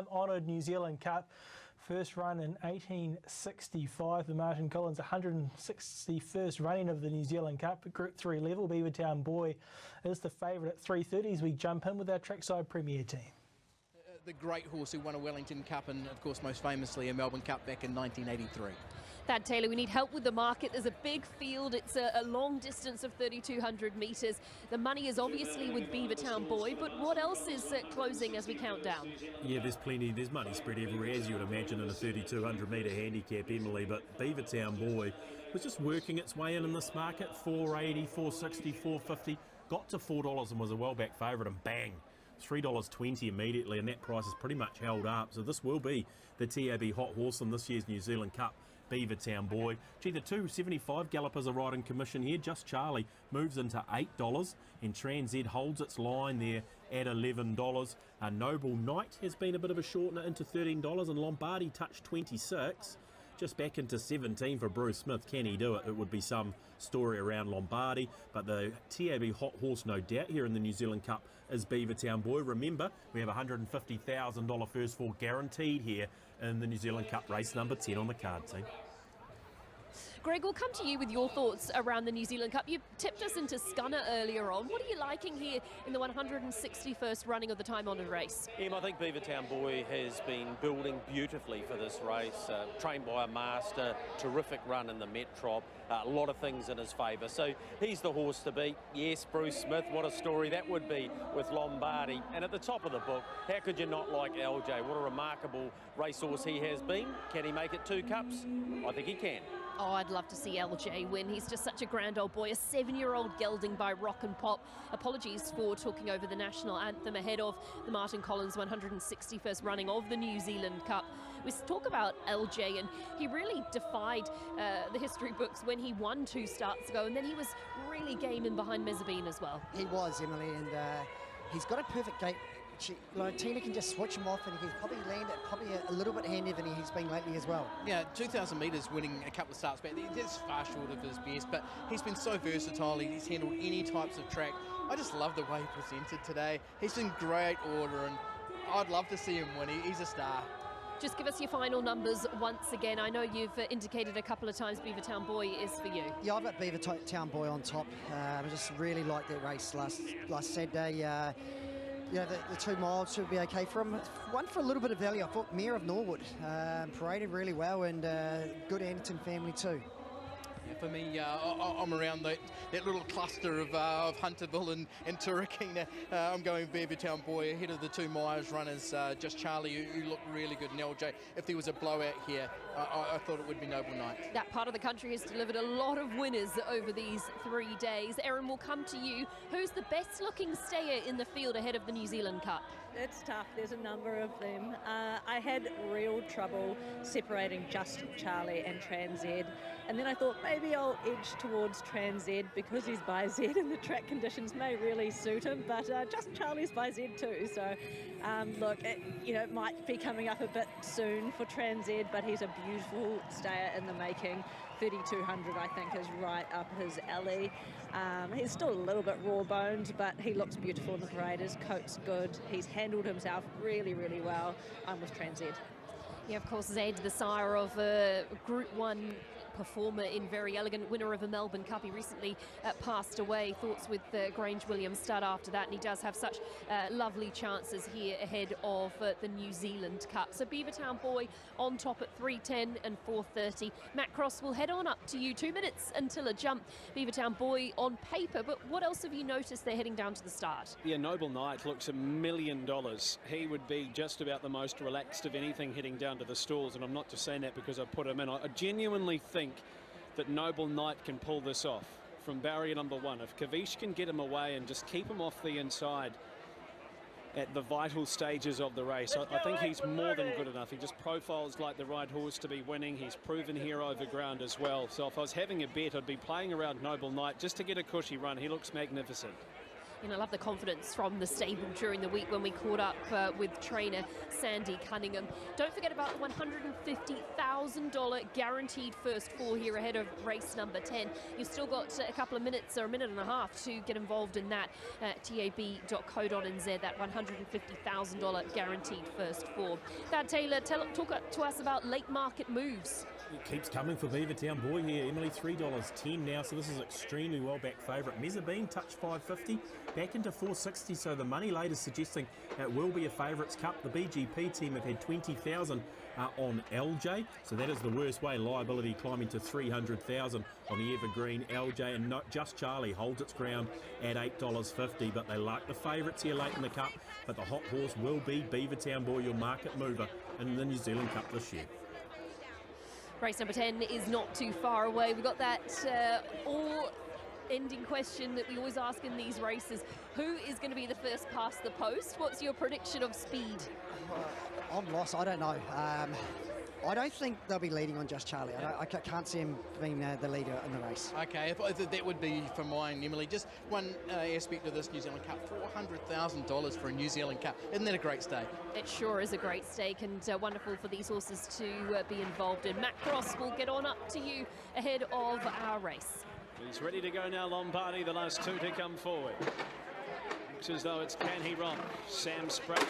time-honoured New Zealand Cup. First run in 1865, the Martin Collins 161st running of the New Zealand Cup at Group 3 level. Beavertown Boy is the favourite at 3:30 as we jump in with our Trackside Premier team. The great horse who won a Wellington Cup and, of course, most famously a Melbourne Cup back in 1983. Thad Taylor, we need help with the market. There's a big field. It's a long distance of 3,200 metres. The money is obviously with Beavertown Boy, but what else is closing as we count down? Yeah, there's plenty. There's money spread everywhere, as you would imagine, in a 3,200 metre handicap, Emily. But Beavertown Boy was just working its way in this market. $4.80, $4.60, $4.50. Got to $4 and was a well-back favourite, and bang, $3.20 immediately, and that price is pretty much held up. So this will be the TAB hot horse in this year's New Zealand Cup, Beavertown Boy. Gee, the 275 gallopers are riding commission here. Just Charlie moves into $8, and TransZ holds its line there at $11. Noble Knight has been a bit of a shortener into $13, and Lombardi touched 26. Just back into 17 for Bruce Smith. Can he do it? It would be some story around Lombardi. But the TAB hot horse, no doubt, here in the New Zealand Cup is Beavertown Boy. Remember, we have $150,000 first fall guaranteed here in the New Zealand Cup race number 10 on the card, team. Greg, we'll come to you with your thoughts around the New Zealand Cup. You tipped us into Scunner earlier on. What are you liking here in the 161st running of the time-honoured race? I think Beavertown Boy has been building beautifully for this race. Trained by a master, terrific run in the Metrop, a lot of things in his favour. So he's the horse to beat. Yes, Bruce Smith, what a story that would be with Lombardi. And at the top of the book, how could you not like LJ? What a remarkable racehorse he has been. Can he make it 2 cups? I think he can. Oh, I'd love to see LJ win. He's just such a grand old boy. A 7-year-old gelding by Rock and Pop. Apologies for talking over the national anthem ahead of the Martin Collins 161st running of the New Zealand Cup. We talk about LJ, and he really defied the history books when he won 2 starts ago, and then he was really game in behind Mezzabine as well. He was, Emily, and he's got a perfect gate. Tina can just switch him off, and he can probably land it probably a little bit handier than he's been lately as well. Yeah, 2,000 metres winning a couple of starts back, that's far short of his best, but he's been so versatile. He's handled any types of track. I just love the way he presented today. He's in great order, and I'd love to see him win. He's a star. Just give us your final numbers once again. I know you've indicated a couple of times Beavertown Boy is for you. Yeah, I've got Beavertown Boy on top. I just really liked that race last Saturday. Yeah, the 2 miles should be okay for him. One for a little bit of value. I thought Mayor of Norwood paraded really well, and good Anderton family too. Yeah, for me, I'm around that little cluster of Hunterville and Turriquina. I'm going Beavertown Boy ahead of the 2 miles runners, Just Charlie, who looked really good, and LJ. If there was a blowout here, I thought it would be Noble Knight. That part of the country has delivered a lot of winners over these 3 days. Erin, we'll come to you. Who's the best looking stayer in the field ahead of the New Zealand Cup? It's tough. There's a number of them. I had real trouble separating Just Charlie and TransZ, and then I thought maybe I'll edge towards TransZ because he's by Z and the track conditions may really suit him, but Just Charlie's by Z too, so look, it might be coming up a bit soon for TransZ, but he's a beautiful stayer in the making. 3,200 I think is right up his alley. He's still a little bit raw-boned, but he looks beautiful in the parade. His coat's good. He's handled himself really, really well. I'm with TransZ. Yeah, of course, Zed, the sire of a Group 1 performer in Very Elegant, winner of a Melbourne Cup. He recently passed away. Thoughts with Grange Williams start after that, and he does have such lovely chances here ahead of the New Zealand Cup. So Beavertown Boy on top at 3:10 and 4:30. Matt Cross will head on up to you. 2 minutes until a jump. Beavertown Boy on paper, but what else have you noticed they're heading down to the start? Yeah, Noble Knight looks $1 million. He would be just about the most relaxed of anything heading down to the stalls, and I'm not just saying that because I put him in. I genuinely think that Noble Knight can pull this off from barrier number 1. If Kavish can get him away and just keep him off the inside at the vital stages of the race, I think he's more than good enough. He just profiles like the right horse to be winning. He's proven here over ground as well. So if I was having a bet, I'd be playing around Noble Knight just to get a cushy run. He looks magnificent. And I love the confidence from the stable during the week when we caught up with trainer Sandy Cunningham. Don't forget about the $150,000 guaranteed first four here ahead of race number 10. You've still got a couple of minutes or a minute and a half to get involved in that. tab.co.nz, that $150,000 guaranteed first four. Thad Taylor, talk to us about late market moves. It keeps coming for Beavertown Boy here. Emily, $3.10 now, so this is extremely well-backed favourite. Mezzabine touched $5.50, back into $4.60, so the money late is suggesting it will be a Favourites Cup. The BGP team have had 20,000 on LJ, so that is the worst way. Liability climbing to 300,000 on the Evergreen LJ, and Just Charlie holds its ground at $8.50, but they like the favourites here late in the Cup, but the hot horse will be Beavertown Boy, your market mover in the New Zealand Cup this year. Race number 10 is not too far away. We've got that all-ending question that we always ask in these races. Who is going to be the first past the post? What's your prediction of speed? I'm lost. I don't know. I don't think they'll be leading on Just Charlie. I can't see him being the leader in the race. Okay, that would be for mine, Emily. Just one aspect of this New Zealand Cup, $400,000 for a New Zealand Cup. Isn't that a great stake? It sure is a great stake, and wonderful for these horses to be involved in. Matt Cross will get on up to you ahead of our race. He's ready to go now, Lombardi, the last two to come forward. Looks as though it's Can He Rock, Sam Spratt.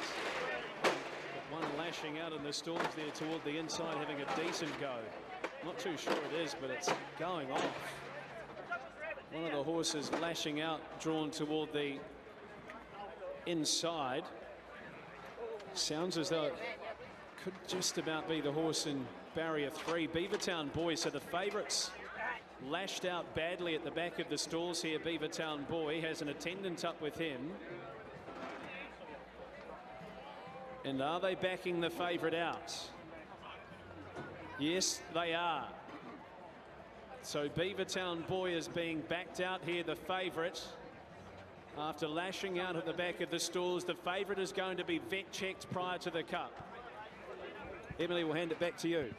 One lashing out in the stalls there toward the inside, having a decent go. Not too sure it is, but it's going off. One of the horses lashing out, drawn toward the inside. Sounds as though it could just about be the horse in barrier 3. Beavertown Boy, so the favourites lashed out badly at the back of the stalls here. Beavertown Boy has an attendant up with him. And are they backing the favourite out? Yes, they are. So Beavertown Boy is being backed out here, the favourite. After lashing out at the back of the stalls, the favourite is going to be vet checked prior to the Cup. Emily, we'll hand it back to you.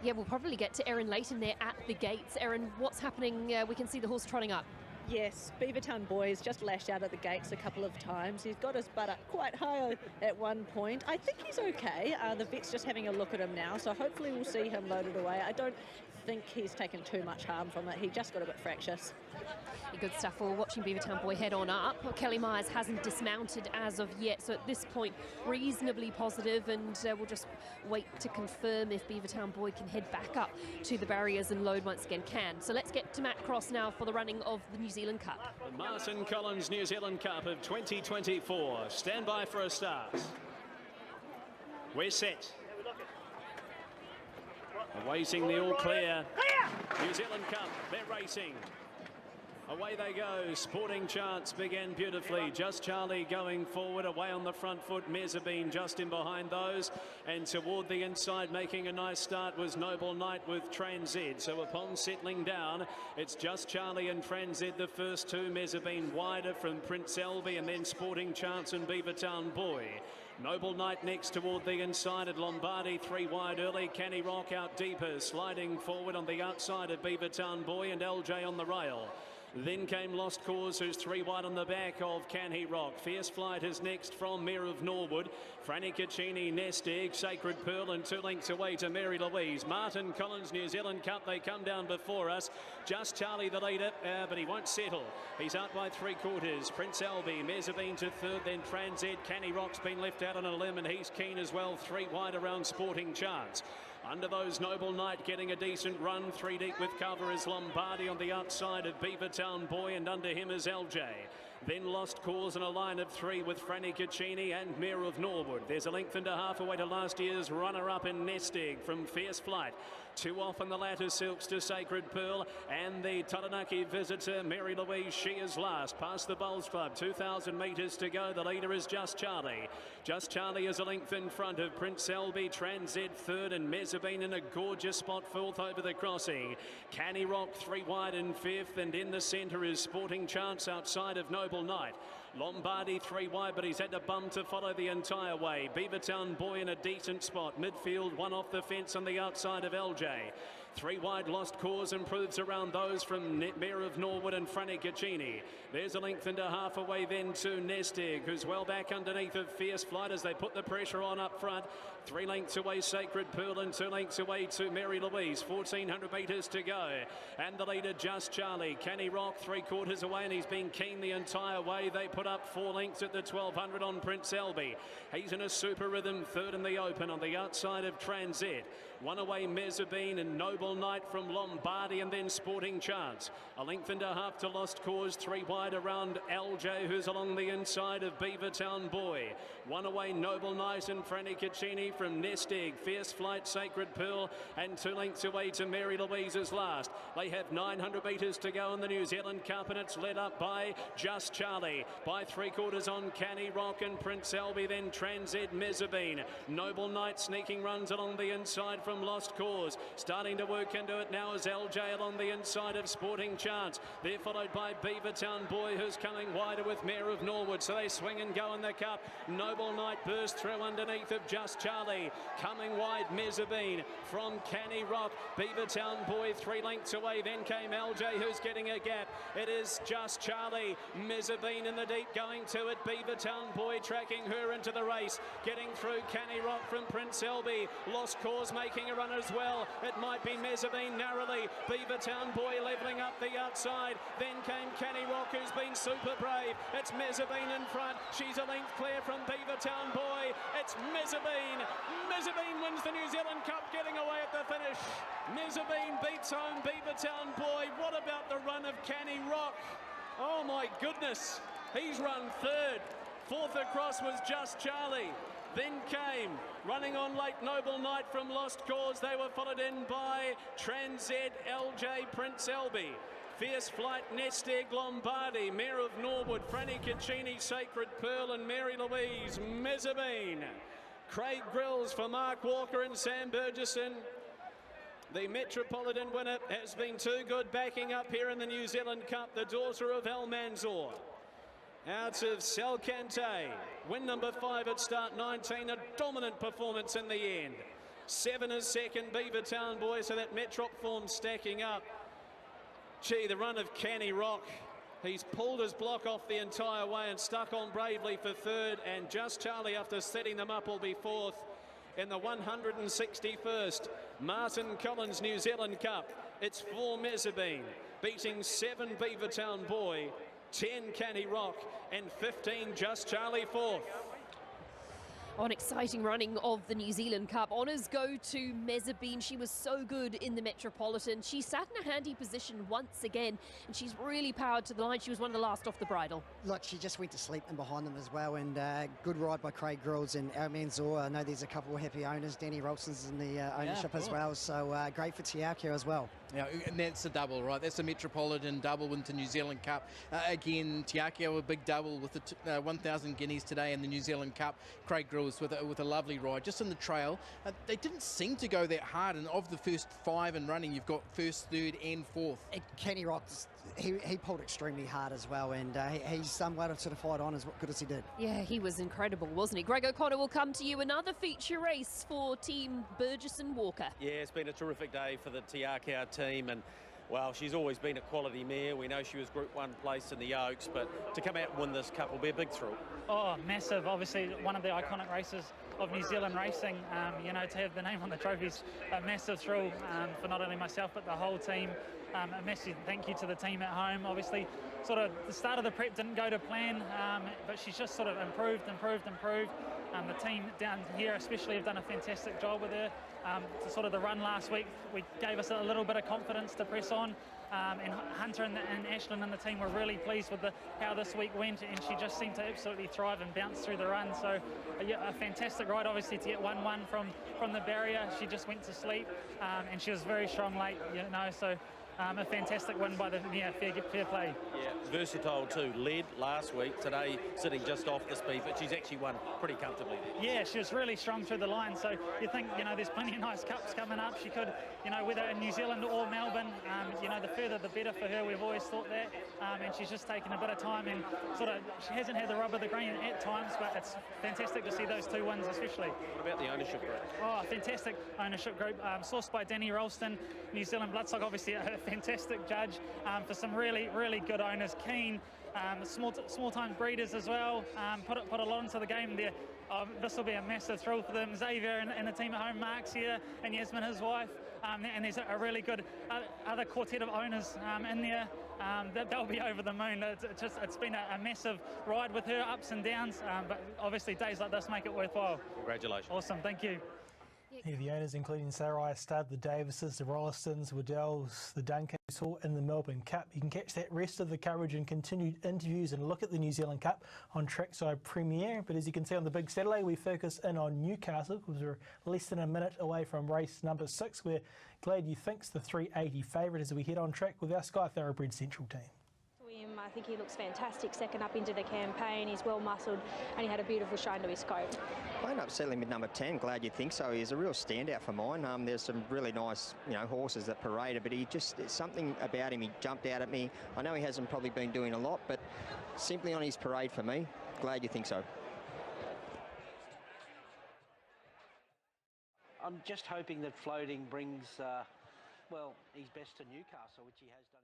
Yeah, we'll probably get to Erin Leighton there at the gates. Erin, what's happening? We can see the horse trotting up. Yes, Beavertown Boy has just lashed out at the gates a couple of times. He's got his butt up quite high at one point. I think he's okay. The vet's just having a look at him now, so hopefully we'll see him loaded away. I don't think he's taken too much harm from it. He just got a bit fractious. Good stuff. We're watching Beavertown Boy head on up. Kelly Myers hasn't dismounted as of yet, so at this point reasonably positive, and we'll just wait to confirm if Beavertown Boy can head back up to the barriers and load once again. So let's get to Matt Cross now for the running of the New Zealand Cup. The Martin Collins New Zealand Cup of 2024. Stand by for a start. We're set. Awaiting the all clear. New Zealand Cup, they're racing. Away they go. Sporting Chance began beautifully. Just Charlie going forward, away on the front foot. Mezzabine just in behind those. And toward the inside, making a nice start, was Noble Knight with Transzed. So upon settling down, it's Just Charlie and Transzed, the first two. Mezzabine wider from Prince Albie, and then Sporting Chance and Beavertown Boy. Noble Knight next toward the inside at Lombardi, 3 wide early. Can He Rock out deeper, sliding forward on the outside of Beavertown Boy, and LJ on the rail. Then came Lost Cause, who's 3 wide on the back of Can He Rock. Fierce Flight is next from Mayor of Norwood. Franny Caccini, Nest Egg, Sacred Pearl, and 2 lengths away to Mary Louise. Martin Collins New Zealand Cup, they come down before us. Just Charlie the leader, but he won't settle. He's out by 3/4. Prince Albie, Mezzabine to 3rd, then Transzed. Can He Rock's been left out on a limb, and he's keen as well. 3 wide around Sporting Chance. Under those, Noble Knight getting a decent run. 3 deep with cover is Lombardi on the outside of Beavertown Boy, and under him is LJ. Then Lost Cause and a line of 3 with Franny Caccini and Mayor of Norwood. There's a length and a half away to last year's runner-up in Nest Egg from Fierce Flight. 2 off on the latter, Silks to Sacred Pearl, and the Taranaki Visitor, Mary Louise, she is last. Past the Bulls Club, 2,000 metres to go. The leader is Just Charlie. Just Charlie is a length in front of Prince Albie, Transzed 3rd, and Mezzabine in a gorgeous spot 4th over the crossing. Can He Rock 3 wide in 5th, and in the centre is Sporting Chance outside of Noble Knight. Lombardi 3 wide, but he's had to bum to follow the entire way. Beavertown Boy in a decent spot. Midfield, one off the fence on the outside of LJ. 3 wide, Lost Cause improves around those from Mayor of Norwood and Franny Caccini. There's a length and a half away then to Nestig, who's well back underneath of Fierce Flight as they put the pressure on up front. 3 lengths away Sacred Pearl and 2 lengths away to Mary Louise. 1,400 metres to go. And the leader Just Charlie. Canny Rock 3/4 away and he's been keen the entire way. They put up 4 lengths at the 1,200 on Prince Elby. He's in a super rhythm, third in the open on the outside of Transit. 1 away Mezzabine and Noble Knight from Lombardi and then Sporting Chance. A length and a half to Lost Cause, 3 wide around LJ who's along the inside of Beavertown Boy. 1 away Noble Knight and Franny Caccini from Nestig. Fierce Flight, Sacred Pearl and 2 lengths away to Mary Louise's last. They have 900 metres to go in the New Zealand Cup and it's led up by Just Charlie. By 3/4 on Canny Rock and Prince Elby, then Transit Mezzabine. Noble Knight sneaking runs along the inside from Lost Cause. Starting to work into it now is LJ along the inside of Sporting Chance. They're followed by Beavertown Boy who's coming wider with Mayor of Norwood. So they swing and go in the cup. Noble Knight burst through underneath of Just Charlie. Coming wide Mezzabine from Canny Rock. Beavertown Boy 3 lengths away. Then came LJ who's getting a gap. It is Just Charlie. Mezzabine in the deep going to it. Beavertown Boy tracking her into the race. Getting through Canny Rock from Prince Elby. Lost Cause making a run as well. It might be Mezzabine narrowly. Beavertown Boy levelling up the outside. Then came Canny Rock who's been super brave. It's Mezzabine in front. She's a length clear from Beavertown Boy. It's Mezzabine. Mezzabine wins the New Zealand Cup getting away at the finish. Mezzabine beats home Beavertown Boy. What about the run of Canny Rock? Oh my goodness. He's run third. 4th across was Just Charlie. Then came, running on late, Noble Knight from Lost Cause. They were followed in by Transit, LJ, Prince Elby. Fierce Flight, Nestig, Lombardi, Mayor of Norwood, Franny Caccini, Sacred Pearl and Mary Louise, Mezzabine. Craig Grills for Mark Walker and Sam Burgesson. The Metropolitan winner has been too good backing up here in the New Zealand Cup, the daughter of Al Manzor. Out of Salcante, win number 5 at start 19, a dominant performance in the end. 7 is second, Beavertown Boy, so that Metrop form stacking up. Gee, the run of Canny Rock. He's pulled his block off the entire way and stuck on bravely for third, and Just Charlie, after setting them up, will be 4th in the 161st Martin Collins New Zealand Cup. It's 4 Mezzabine, beating 7 Beavertown Boy, 10 Canny Rock and 15 Just Charlie 4th. Oh, an exciting running of the New Zealand Cup. Honours go to Mezzabine. She was so good in the Metropolitan. She sat in a handy position once again, and she's really powered to the line. She was one of the last off the bridle. Look, she just went to sleep in behind them as well, and good ride by Craig Grills and Al Manzor. I know there's a couple of happy owners. Danny Rolson's in the ownership as well, so great for Tiakio as well. Yeah, and that's a double, right? That's a Metropolitan double into New Zealand Cup. Again, Tiakio, a big double with the 1,000 guineas today in the New Zealand Cup. Craig Grills with a lovely ride, just in the trail. They didn't seem to go that hard, and of the first 5 in running, you've got 1st, 3rd and 4th. Canny Rock, he pulled extremely hard as well, and he's done well to sort of fight on as good as he did. Yeah, he was incredible, wasn't he? Greg O'Connor will come to you. Another feature race for Team Burgesson Walker. Yeah, it's been a terrific day for the Tiakau team, and well, she's always been a quality mare. We know she was Group 1 place in the Oaks, but to come out and win this cup will be a big thrill. Oh, massive. Obviously, one of the iconic races of New Zealand racing. You know, to have the name on the trophies, a massive thrill for not only myself, but the whole team. A massive thank you to the team at home. Obviously, sort of the start of the prep didn't go to plan, but she's just sort of improved. The team down here especially have done a fantastic job with her. Sort of the run last week, we gave us a little bit of confidence to press on. And Hunter and Ashlyn and the team were really pleased with how this week went, and she just seemed to absolutely thrive and bounce through the run. So a fantastic ride, obviously, to get 1-1 from the barrier. She just went to sleep, and she was very strong late, you know, so a fantastic win by the fair play. Yeah, versatile too. Led last week, today sitting just off the speed, but she's actually won pretty comfortably. Yeah, she was really strong through the line, so you think, there's plenty of nice cups coming up. She could, whether in New Zealand or Melbourne, the further the better for her. We've always thought that, and she's just taken a bit of time and she hasn't had the rub of the green at times, but it's fantastic to see those 2 wins especially. What about the ownership group? Oh, fantastic ownership group, sourced by Danny Ralston, New Zealand Bloodstock, obviously a fantastic judge, for some really, really good owners, keen, small-time breeders as well, put a lot into the game there. This will be a massive thrill for them. Xavier and the team at home, Mark's here, and Yasmin, his wife, and there's a really good other quartet of owners in there. They'll be over the moon. It's been a massive ride with her, ups and downs, but obviously days like this make it worthwhile. Congratulations. Awesome, thank you. Yeah, the owners including Sarai Stud, the Davises, the Rollistons, Waddells, the Duncans, all in the Melbourne Cup. You can catch that rest of the coverage and continued interviews and look at the New Zealand Cup on Trackside Premier. But as you can see on the big Saturday, we focus in on Newcastle because we're less than a minute away from race number 6. We're glad you think's the 380 favourite as we head on track with our Sky Thoroughbred Central team. I think he looks fantastic second up into the campaign. He's well muscled and he had a beautiful shine to his coat. I end up settling with number 10. Glad you think so. He's a real standout for mine. There's some really nice, horses that paraded, but it's something about him. He jumped out at me. I know he hasn't probably been doing a lot, but simply on his parade for me. Glad you think so. I'm just hoping that floating brings, his best to Newcastle, which he has done.